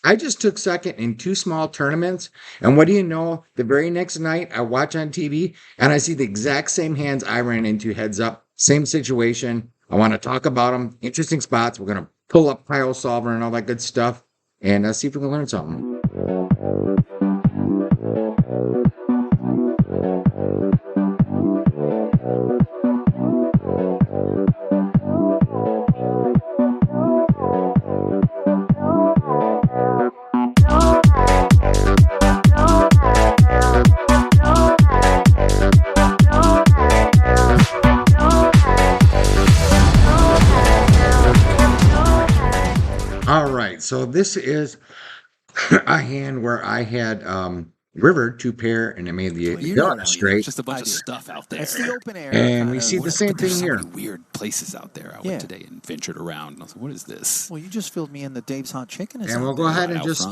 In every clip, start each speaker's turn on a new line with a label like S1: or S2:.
S1: I just took second in 2 small tournaments, and what do you know? The very next night, I watch on TV, and I see the exact same hands I ran into heads up, same situation. I want to talk about them, interesting spots. We're gonna pull up Pile Solver and all that good stuff, and see if we can learn something. All right, so this is a hand where I had river 2 pair, and I made the villain straight.
S2: Just a bunch of stuff out there.
S3: It's the open air.
S1: And we see the same
S2: But there's
S1: thing
S2: so
S1: here.
S2: many weird places out there. I went today and ventured around, and I was like, "What is this?"
S3: Well, you just filled me in that Dave's Hot Chicken is
S1: And we'll
S3: out
S1: go
S3: there.
S1: ahead and just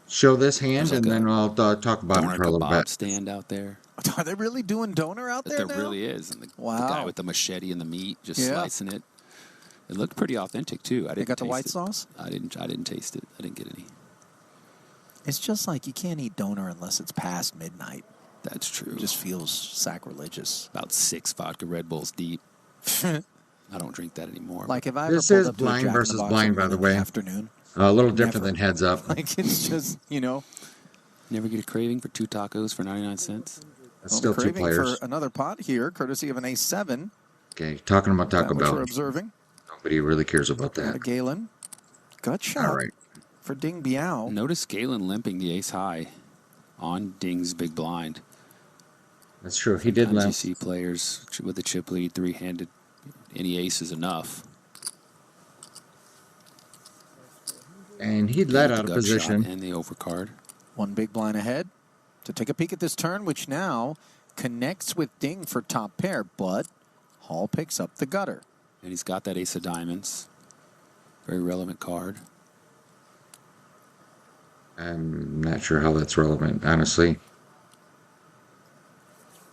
S1: show this hand,
S2: There's
S1: and
S2: like
S1: then I'll talk about it
S2: Doner
S1: for a little
S2: kebab
S1: bit.
S2: stand out there.
S3: Are they really doing doner out there now?
S2: There really is. And the
S3: Wow.
S2: guy with the machete and the meat, just
S3: Yeah.
S2: slicing it. It looked pretty authentic too. I
S3: They
S2: didn't.
S3: got the
S2: taste
S3: white
S2: it.
S3: sauce?
S2: I didn't taste it. I didn't get any.
S3: It's just like you can't eat doner unless it's past midnight.
S2: That's true.
S3: It just feels sacrilegious.
S2: About 6 vodka Red Bulls deep. I don't drink that anymore.
S3: Like if I ever
S1: This
S3: pulled
S1: is
S3: up to a
S1: blind
S3: Jack in the
S1: versus
S3: Box
S1: blind,
S3: at
S1: by the
S3: 1 in
S1: way.
S3: afternoon.
S1: A little different
S3: Never.
S1: than heads up.
S3: Like it's just, you know.
S2: Never get a craving for 2 tacos for 99 cents.
S1: That's still 2
S3: craving
S1: players.
S3: for another pot here, courtesy of an A7.
S1: Okay, talking about Taco
S3: Which we're
S1: Bell.
S3: observing.
S1: Nobody really cares about
S3: Got a
S1: that.
S3: Galen. Gut shot
S1: All right.
S3: for Ding Biao.
S2: Notice Galen limping the ace high on Ding's big blind.
S1: That's true. He did
S2: Sometimes you
S1: limp.
S2: see players with a chip lead, 3-handed. Any ace is enough.
S1: And he led
S2: The
S1: out of
S2: gut
S1: position.
S2: shot and the overcard.
S3: 1 big blind ahead to take a peek at this turn, which now connects with Ding for top pair, but Hall picks up the gutter.
S2: And he's got that ace of diamonds. Very relevant card.
S1: I'm not sure how that's relevant, honestly.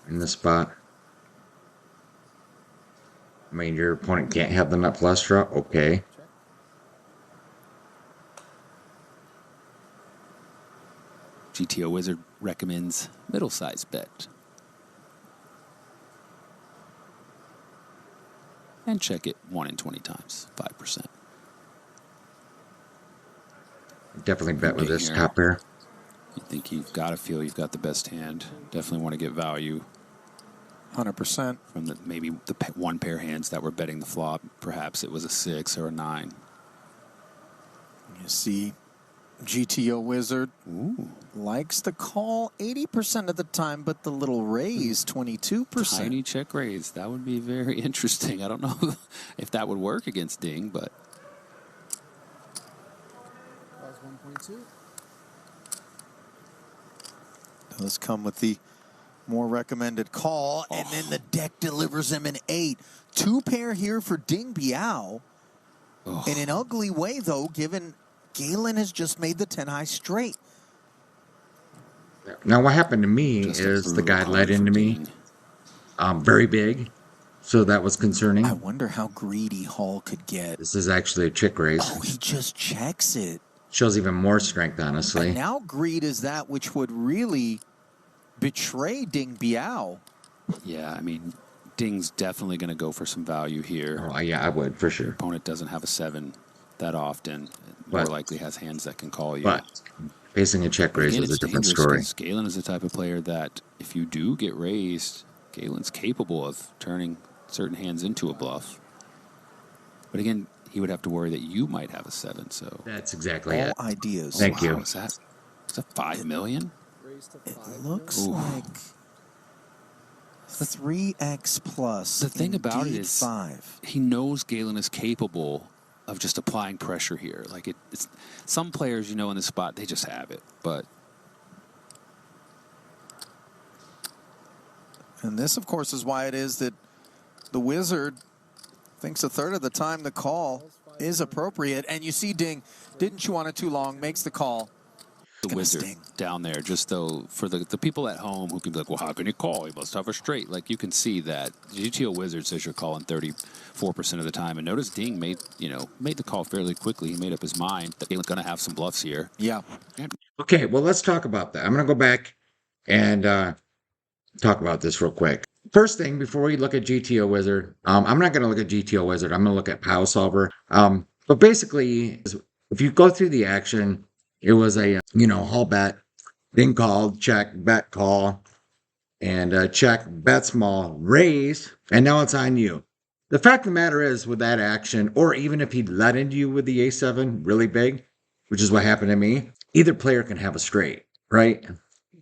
S1: In this spot. I mean, your opponent can't have the nut flush draw. Okay.
S2: GTO Wizard recommends middle-sized bet. And check it 1 in 20 times, 5%.
S1: Definitely bet with this
S2: Here.
S1: top pair.
S2: You think you've got to feel you've got the best hand. Definitely want to get value
S3: 100%.
S2: from maybe the 1 pair hands that were betting the flop. Perhaps it was a 6 or a 9.
S3: You see GTO Wizard likes to call 80% of the time, but the little raise 22%.
S2: Tiny check raise. That would be very interesting. I don't know if that would work against Ding, but
S4: That was 1.2.
S3: Does come with the more recommended call, and then the deck delivers him an 8. 2 pair here for Ding Biao. In an ugly way, though, given Galen has just made the 10 high straight.
S1: Now, what happened to me
S2: just a
S1: is the guy
S2: brutal
S1: led
S2: card for
S1: into me
S2: Ding.
S1: very big. So that was concerning.
S3: I wonder how greedy Hall could get.
S1: This is actually a chick raise.
S3: Oh, he just checks it.
S1: Shows even more strength, honestly.
S3: And now greed is that which would really betray Ding Biao.
S2: Yeah, I mean, Ding's definitely going to go for some value here.
S1: Oh, yeah, I would, for sure.
S2: Opponent doesn't have a 7 that often. More likely has hands that can call you.
S1: But facing a check raise
S2: Again,
S1: is a
S2: it's
S1: different
S2: dangerous
S1: story.
S2: 'cause Galen is the type of player that if you do get raised, Galen's capable of turning certain hands into a bluff. But again, he would have to worry that you might have a 7. So
S1: That's exactly
S3: All
S1: it.
S3: ideas.
S1: Thank you.
S2: Is that 5 million?
S4: Raised to
S3: It
S4: 5.
S3: looks
S2: Ooh.
S3: like 3x plus.
S2: The thing about it
S3: indeed
S2: is
S3: 5.
S2: he knows Galen is capable of just applying pressure here. Like it's some players, you know, in this spot, they just have it. But
S3: And this, of course, is why it is that the Wizard thinks a third of the time the call is appropriate. And you see Ding, didn't chew on it too long, makes the call.
S2: the wizard
S3: sting.
S2: down there, just though for the people at home who can be like, well, how can you call? He must have a straight. Like, you can see that GTO wizard says you're calling 34% of the time. And notice Ding made the call fairly quickly. He made up his mind that Galen's going to have some bluffs here.
S3: Yeah.
S1: Okay, well, let's talk about that. I'm going to go back and talk about this real quick. First thing, before we look at GTO Wizard, I'm not going to look at GTO Wizard. I'm going to look at POW Solver. But basically, if you go through the action, it was a whole bet, Ding called, check, bet call, and check, bet small, raise, and now it's on you. The fact of the matter is, with that action, or even if he'd let into you with the A7 really big, which is what happened to me, either player can have a straight, right?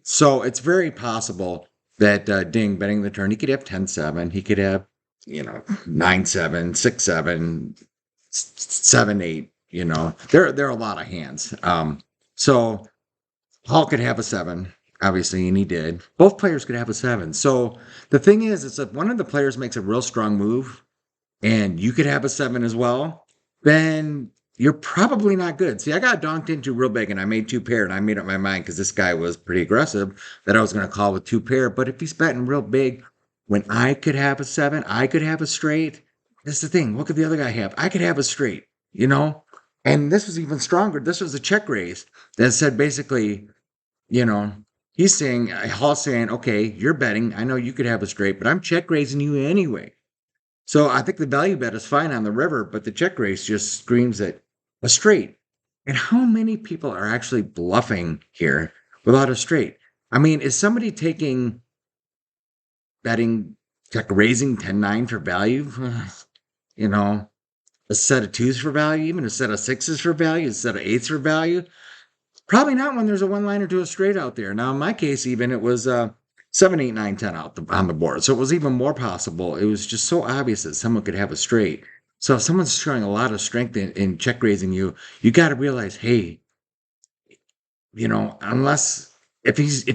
S1: So it's very possible that Ding betting the turn, he could have 10-7, he could have 9-7, 6-7, 7-8. There are a lot of hands. So Hall could have a 7, obviously, and he did. Both players could have a 7. So the thing is if one of the players makes a real strong move, and you could have a 7 as well, then you're probably not good. See, I got donked into real big, and I made 2 pair, and I made up my mind because this guy was pretty aggressive that I was going to call with 2 pair. But if he's betting real big, when I could have a 7, I could have a straight. That's the thing. What could the other guy have? I could have a straight, And this was even stronger. This was a check raise that said basically, he's saying, Hall's saying, okay, you're betting. I know you could have a straight, but I'm check raising you anyway. So I think the value bet is fine on the river, but the check raise just screams at a straight. And how many people are actually bluffing here without a straight? I mean, is somebody betting, check raising 10-9 for value? A set of 2s for value, even a set of 6s for value, a set of 8s for value? Probably not when there's a 1-liner to a straight out there. Now, in my case, even it was 7, 8, 9, 10 on the board. So it was even more possible. It was just so obvious that someone could have a straight. So if someone's showing a lot of strength in check raising you, you got to realize, hey, unless if he's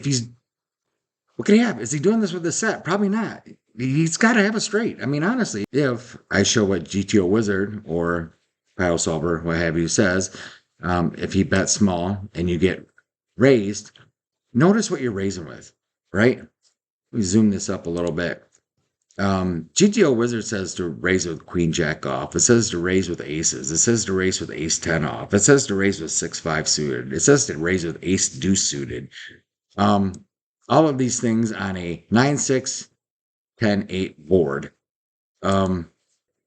S1: what could he have? Is he doing this with a set? Probably not. He's got to have a straight. I mean, honestly, if I show what GTO Wizard or Pile Solver, what have you, says, if he bets small and you get raised, notice what you're raising with, right? Let me zoom this up a little bit. GTO Wizard says to raise with Queen Jack off. It says to raise with aces. It says to raise with Ace 10 off. It says to raise with 6-5 suited. It says to raise with Ace Deuce suited. All of these things on a 9-6, 10-8 board. Point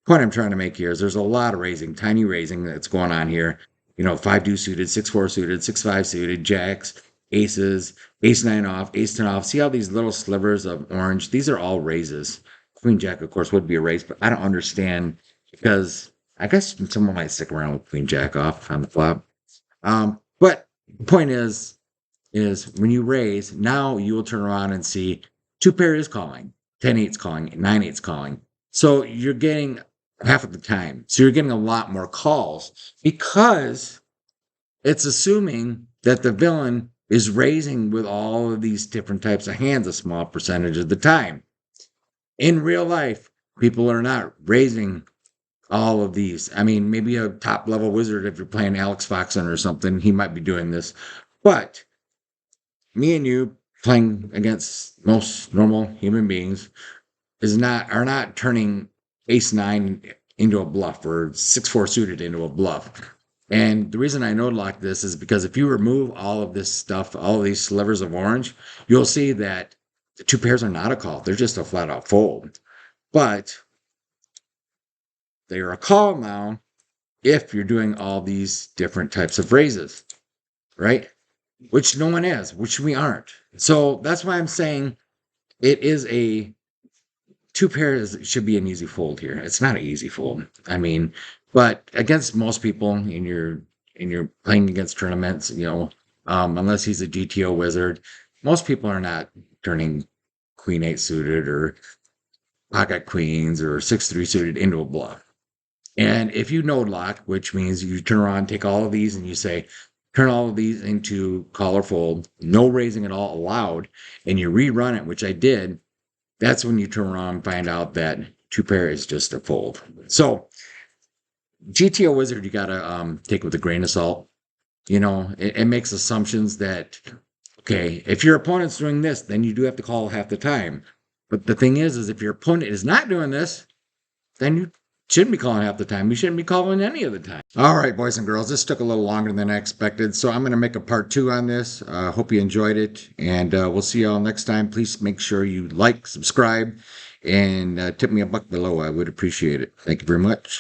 S1: I'm trying to make here is there's a lot of raising, tiny raising that's going on here. 5 deuce suited, 6-4 suited, 6-5 suited, jacks, aces, Ace 9 off, Ace 10 off. See all these little slivers of orange? These are all raises. Queen Jack, of course, would be a raise, but I don't understand because I guess someone might stick around with Queen Jack off on the flop. But the point is when you raise, now you will turn around and see 2 pair is calling, 10-8's calling, 9-8's calling. So you're getting half of the time. So you're getting a lot more calls because it's assuming that the villain is raising with all of these different types of hands a small percentage of the time. In real life, people are not raising all of these. I mean, maybe a top level wizard, if you're playing Alex Foxen or something, he might be doing this. But me and you playing against most normal human beings are not turning Ace 9 into a bluff or 6-4 suited into a bluff. And the reason I know like this is because if you remove all of this stuff, all of these slivers of orange, you'll see that the 2 pairs are not a call. They're just a flat out fold. But they are a call now if you're doing all these different types of raises, right? Which no one is, which we aren't. So that's why I'm saying it is a 2 pairs should be an easy fold here. It's not an easy fold. I mean, but against most people in your playing against tournaments, unless he's a GTO wizard, most people are not turning Queen 8 suited or pocket queens or 6-3 suited into a bluff. And if you node lock, which means you turn around, take all of these, and you say, turn all of these into call or fold, no raising at all allowed, and you rerun it, which I did, that's when you turn around and find out that 2 pair is just a fold. So GTO Wizard, you got to take with a grain of salt. it makes assumptions that, okay, if your opponent's doing this, then you do have to call half the time. But the thing is if your opponent is not doing this, then you shouldn't be calling half the time. You shouldn't be calling any of the time. All right, boys and girls, this took a little longer than I expected, so I'm going to make a part 2 on this. Hope you enjoyed it, and we'll see y'all next time. Please make sure you like, subscribe, and tip me $1 below. I would appreciate it. Thank you very much.